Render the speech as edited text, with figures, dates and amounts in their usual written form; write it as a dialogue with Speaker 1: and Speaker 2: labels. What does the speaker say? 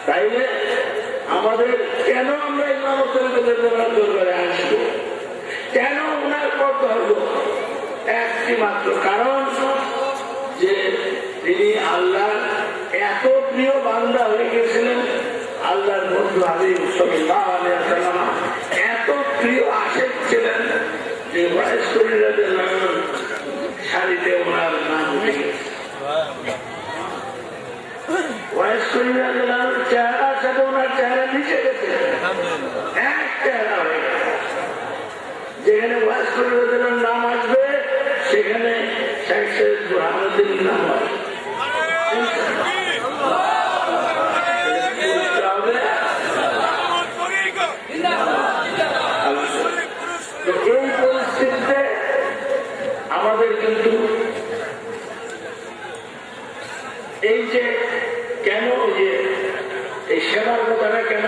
Speaker 1: তাইলে আমাদের কেন আমরা ইমামতের দরবারে আসবো, কেন ওনার পথ ধরবো? একটি মাত্র কারণ, যে তিনি আল্লাহর এত প্রিয় বান্দা হয়ে গেছিলেন। আল্লাহর বন্ধু হাবিব সাল্লাল্লাহু আলাইহি ওয়াসাল্লাম এত প্রিয় আশেক ছিলেন যে ওয়াইস রাদিয়াল্লাহু শাড়িতে ওনার নাম উঠে গেছে। ওয়াইস রাদিয়াল্লাহু চেহারার সাথে ওনার চেহারা মিশে গেছে, এক চেহারা হয়ে গেছে। যেখানে ওয়াইস রাদিয়াল্লাহু নাম আসবে সেখানে শেখ সৈয়দ বুরহানুদ্দিন নাম আসবে। এই পরিস্থিতিতে আমাদের কিন্তু এই যে কেন যে এই সেবার কথাটা কেন